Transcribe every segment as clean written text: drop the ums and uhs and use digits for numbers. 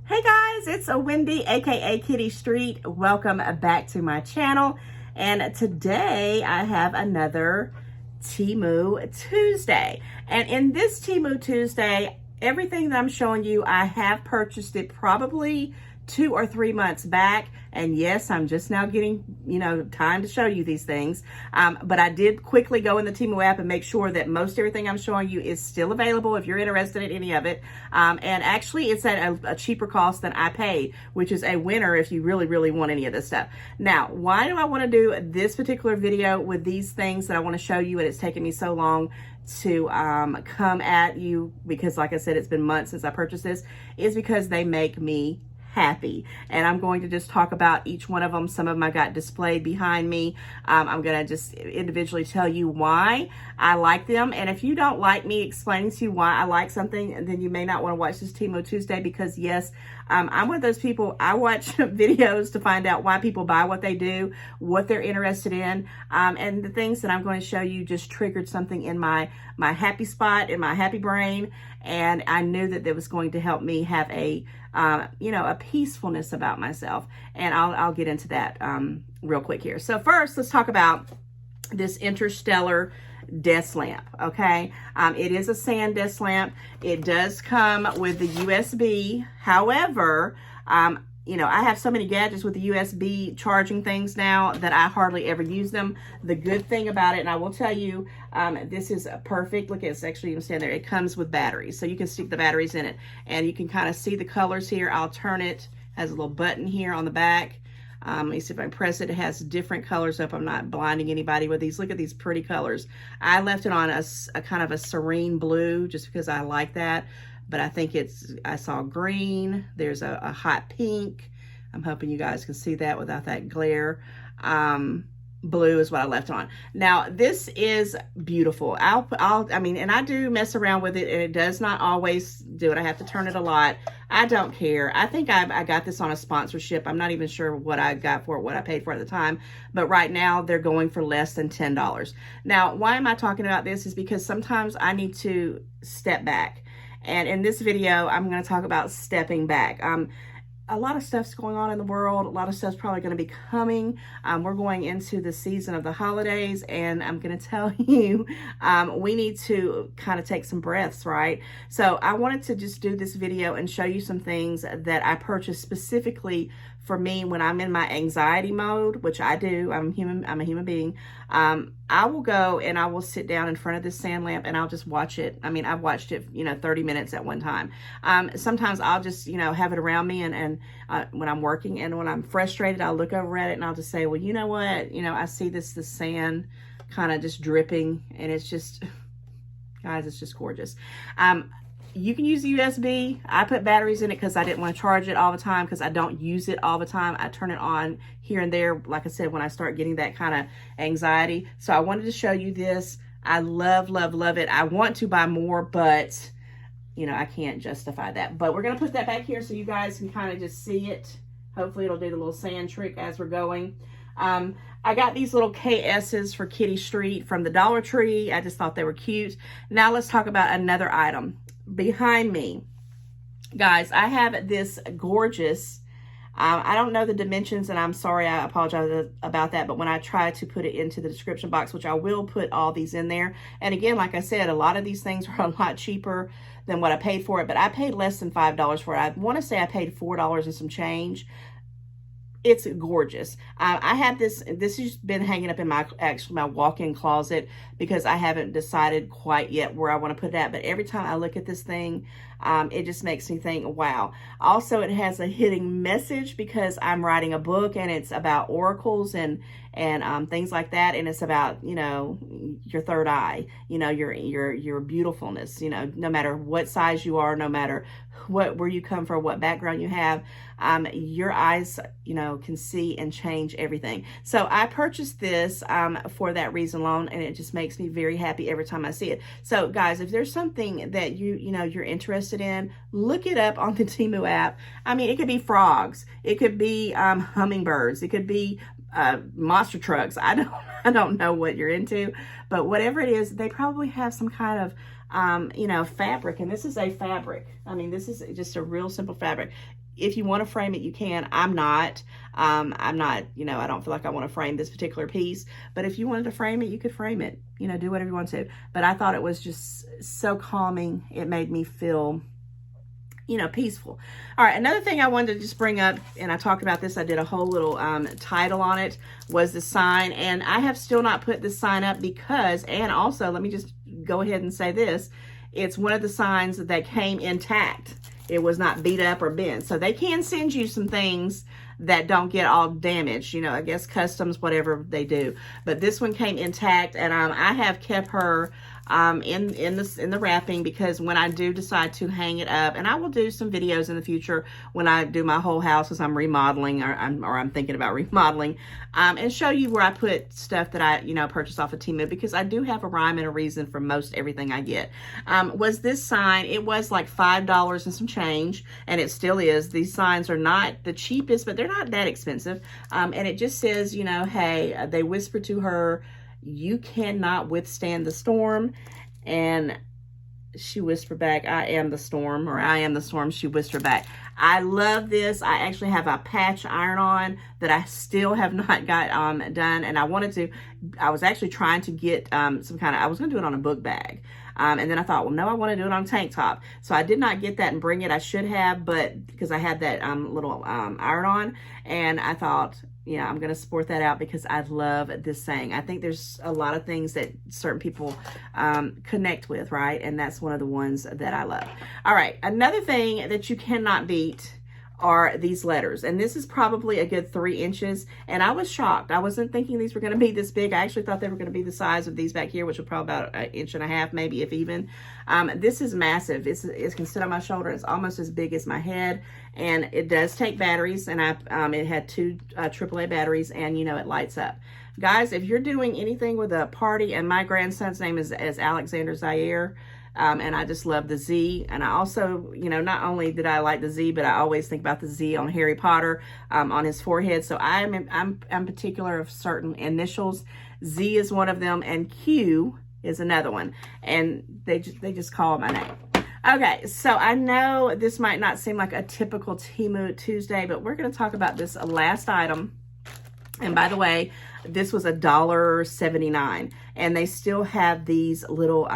Hey guys, it's Wendy, aka Kitty Street. Welcome back to my channel. And today I have another Temu Tuesday. And in this Temu Tuesday, everything that I'm showing you, I have purchased it probably 2 or 3 months back. And yes, I'm just now getting, time to show you these things. But I did quickly go in the Temu app and make sure that most everything I'm showing you is still available if you're interested in any of it. And actually, it's at a cheaper cost than I paid, which is a winner if you really, really want any of this stuff. Now, why do I want to do this particular video with these things that I want to show you, and it's taken me so long to come at you, because like I said, it's been months since I purchased this, is because they make me happy. And I'm going to just talk about each one of them. Some of them I got displayed behind me. I'm going to just individually tell you why I like them. And if you don't like me explaining to you why I like something, then you may not want to watch this Temu Tuesday, because yes, I'm one of those people, I watch videos to find out why people buy what they do, what they're interested in. And the things that I'm going to show you just triggered something in my happy spot, in my happy brain. And I knew that it was going to help me have a peacefulness about myself. And I'll get into that real quick here. So first, let's talk about this Interstellar desk lamp. Okay, it is a sand desk lamp. It does come with the USB. However, I have so many gadgets with the USB charging things now that I hardly ever use them. The good thing about it, and I will tell you, this is perfect. Look, it's actually even stand there. It comes with batteries, so you can stick the batteries in it, and you can kind of see the colors here. I'll turn it. It has a little button here on the back. Let me see if I press it. It has different colors up. I'm not blinding anybody with these. Look at these pretty colors. I left it on a kind of a serene blue just because I like that. But I think I saw green. There's a hot pink. I'm hoping you guys can see that without that glare. Blue is what I left on. Now, this is beautiful. And I do mess around with it, and it does not always do it. I have to turn it a lot. I don't care. I think I got this on a sponsorship. I'm not even sure what I got for it, what I paid for at the time. But right now, they're going for less than $10. Now, why am I talking about this? Is because sometimes I need to step back. And in this video, I'm going to talk about stepping back. A lot of stuff's going on in the world. A lot of stuff's probably going to be coming. We're going into the season of the holidays, and I'm going to tell you, we need to kind of take some breaths, right? So I wanted to just do this video and show you some things that I purchased specifically for me when I'm in my anxiety mode, which I do. I'm a human being. I will go and I will sit down in front of this sand lamp and I'll just watch it. I mean, I've watched it, 30 minutes at one time. Sometimes I'll just, have it around me and when I'm working, and when I'm frustrated, I'll look over at it and I'll just say, well, you know what? I see the sand kind of just dripping, and it's just, guys, it's just gorgeous. You can use the USB. I put batteries in it because I didn't want to charge it all the time, because I don't use it all the time. I turn it on here and there, like I said, when I start getting that kind of anxiety. So I wanted to show you this. I love, love, love it. I want to buy more, but I can't justify that. But we're going to put that back here so you guys can kind of just see it. Hopefully it'll do the little sand trick as we're going. I got these little KS's for Kitty Street from the Dollar Tree. I just thought they were cute. Now let's talk about another item. Behind me, guys, I have this gorgeous, I don't know the dimensions, and I'm sorry, I apologize about that, but when I try to put it into the description box, which I will put all these in there, and again, like I said, a lot of these things are a lot cheaper than what I paid for it, but I paid less than $5 for it. I want to say I paid $4 and some change. It's gorgeous. I have this has been hanging up in my walk-in closet, because I haven't decided quite yet where I want to put it at. But every time I look at this thing, it just makes me think, wow. Also, it has a hidden message, because I'm writing a book and it's about oracles and things like that. And it's about, your third eye, your beautifulness, no matter what size you are, no matter where you come from, what background you have, your eyes, can see and change everything. So I purchased this for that reason alone, and it just makes me very happy every time I see it. So guys, if there's something that you're interested in, look it up on the Temu app. I mean, it could be frogs, it could be hummingbirds, it could be monster trucks. I don't know what you're into, but whatever it is, they probably have some kind of you know, fabric. And this is a fabric. I mean, this is just a real simple fabric. If you want to frame it, you can. I'm not, you know, I don't feel like I want to frame this particular piece, but if you wanted to frame it, you could frame it, you know, do whatever you want to. But I thought it was just so calming. It made me feel, you know, peaceful. All right, another thing I wanted to just bring up, and I talked about this, I did a whole little title on it, was the sign. And I have still not put this sign up because, and also, let me just go ahead and say this, it's one of the signs that came intact. It was not beat up or bent. So they can send you some things that don't get all damaged, you know, I guess customs, whatever they do. But this one came intact, and I have kept her in the wrapping, because when I do decide to hang it up, and I will do some videos in the future when I do my whole house as I'm remodeling, or I'm thinking about remodeling, and show you where I put stuff that I, you know, purchased off of Temu, because I do have a rhyme and a reason for most everything I get. Was this sign, it was like $5 and some change, and it still is. These signs are not the cheapest, but they're not that expensive. And it just says, you know, hey, they whispered to her, you cannot withstand the storm. And she whispered back, I am the storm, or I am the storm, she whispered back. I love this. I actually have a patch iron on that I still have not got done. And I was actually trying to get some kind of, I was going to do it on a book bag. And then I thought, well, no, I want to do it on a tank top. So I did not get that and bring it. I should have, but because I had that little iron on, and I thought, yeah, I'm going to support that out because I love this saying. I think there's a lot of things that certain people connect with, right? And that's one of the ones that I love. All right, another thing that you cannot beat are these letters. And this is probably a good 3 inches. And I was shocked. I wasn't thinking these were going to be this big. I actually thought they were going to be the size of these back here, which are probably about 1.5 inches, maybe, if even. This is massive. It can sit on my shoulder. It's almost as big as my head. And it does take batteries. And it had 2 AAA batteries, and, you know, it lights up. Guys, if you're doing anything with a party, and my grandson's name is Alexander Zaire, and I just love the Z. And I also, you know, not only did I like the Z, but I always think about the Z on Harry Potter, on his forehead. So I'm particular of certain initials. Z is one of them, and Q is another one. And they just call my name. Okay, so I know this might not seem like a typical Temu Tuesday, but we're going to talk about this last item. And by the way, this was $1.79, and they still have these little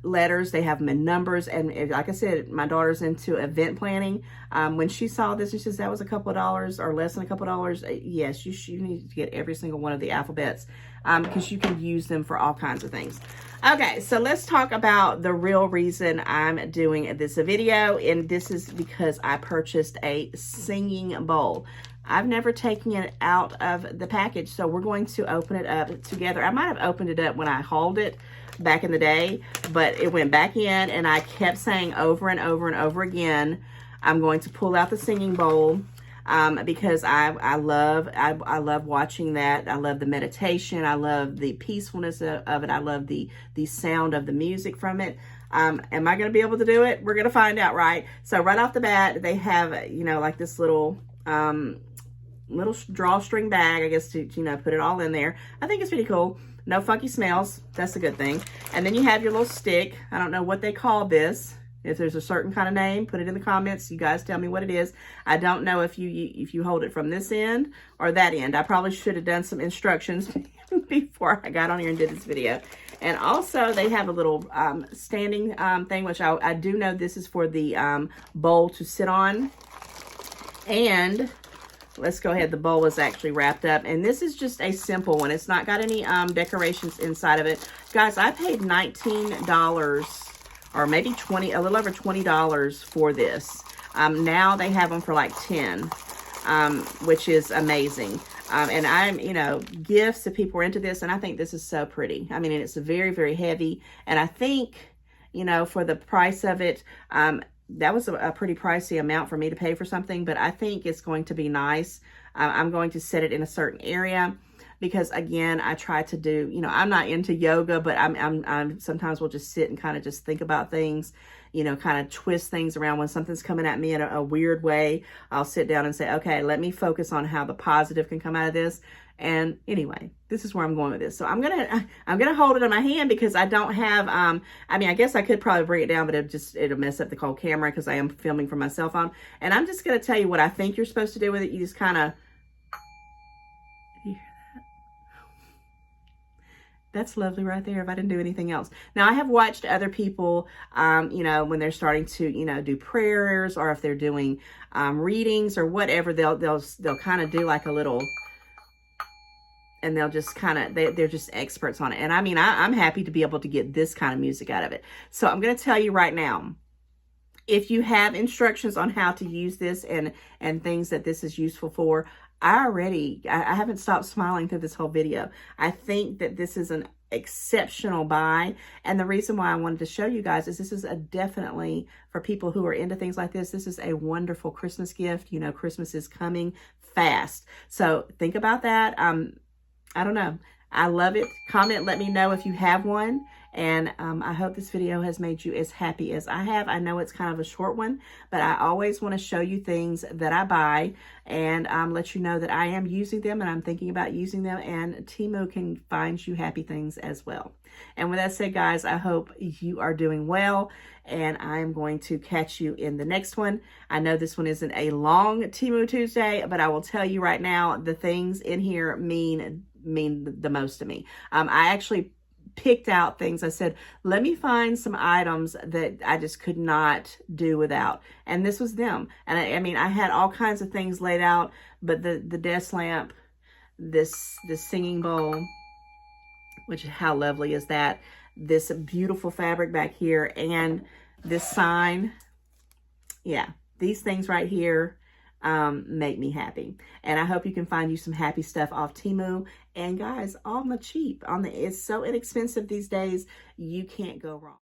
letters. They have them in numbers, and like I said, my daughter's into event planning. When she saw this, she says that was a couple of dollars or less than a couple of dollars. Yes, you need to get every single one of the alphabets, because you can use them for all kinds of things. Okay, so let's talk about the real reason I'm doing this video, and this is because I purchased a singing bowl. I've never taken it out of the package, so we're going to open it up together. I might have opened it up when I hauled it back in the day, but it went back in, and I kept saying over and over and over again, I'm going to pull out the singing bowl, because I love watching that. I love the meditation. I love the peacefulness of it. I love the sound of the music from it. Am I going to be able to do it? We're going to find out, right? So right off the bat, they have, you know, like this little drawstring bag, I guess, to, you know, put it all in there. I think it's pretty cool. No funky smells. That's a good thing. And then you have your little stick. I don't know what they call this. If there's a certain kind of name, put it in the comments. You guys tell me what it is. I don't know if you hold it from this end or that end. I probably should have done some instructions before I got on here and did this video. And also they have a little standing thing, which I do know this is for the bowl to sit on. And let's go ahead. The bowl is actually wrapped up, and this is just a simple one. It's not got any decorations inside of it. Guys, I paid $19 or maybe $20, a little over $20 for this. Now they have them for like 10, which is amazing. And I'm, you know, gifts if people are into this, and I think this is so pretty. I mean, it's very, very heavy, and I think, you know, for the price of it, that was a pretty pricey amount for me to pay for something, but I think it's going to be nice. I'm going to set it in a certain area because, again, I try to do, you know, I'm not into yoga, but I'm sometimes will just sit and kind of just think about things, you know, kind of twist things around when something's coming at me in a weird way. I'll sit down and say, okay, let me focus on how the positive can come out of this. And anyway, this is where I'm going with this. So I'm gonna hold it in my hand because I don't have, I mean, I guess I could probably bring it down, but it'll mess up the whole camera because I am filming from my cell phone. And I'm just gonna tell you what I think you're supposed to do with it. You just kind of, that's lovely right there if I didn't do anything else. Now, I have watched other people, you know, when they're starting to, you know, do prayers, or if they're doing readings or whatever, they'll kind of do like a little, and they'll just kind of, they're just experts on it. And I mean, I'm happy to be able to get this kind of music out of it. So I'm going to tell you right now, if you have instructions on how to use this and things that this is useful for, I haven't stopped smiling through this whole video. I think that this is an exceptional buy. And the reason why I wanted to show you guys is this is definitely for people who are into things like this. This is a wonderful Christmas gift. You know, Christmas is coming fast. So think about that. I don't know. I love it. Comment, let me know if you have one. And I hope this video has made you as happy as I have. I know it's kind of a short one, but I always want to show you things that I buy and let you know that I am using them and I'm thinking about using them, and Temu can find you happy things as well. And with that said, guys, I hope you are doing well, and I'm going to catch you in the next one. I know this one isn't a long Temu Tuesday, but I will tell you right now, the things in here mean the most to me. I actually picked out things. I said, let me find some items that I just could not do without. And this was them. And I mean, I had all kinds of things laid out, but the desk lamp, this singing bowl, which how lovely is that? This beautiful fabric back here, and this sign. Yeah, these things right here make me happy. And I hope you can find you some happy stuff off Temu. And guys, on the cheap, it's so inexpensive these days, you can't go wrong.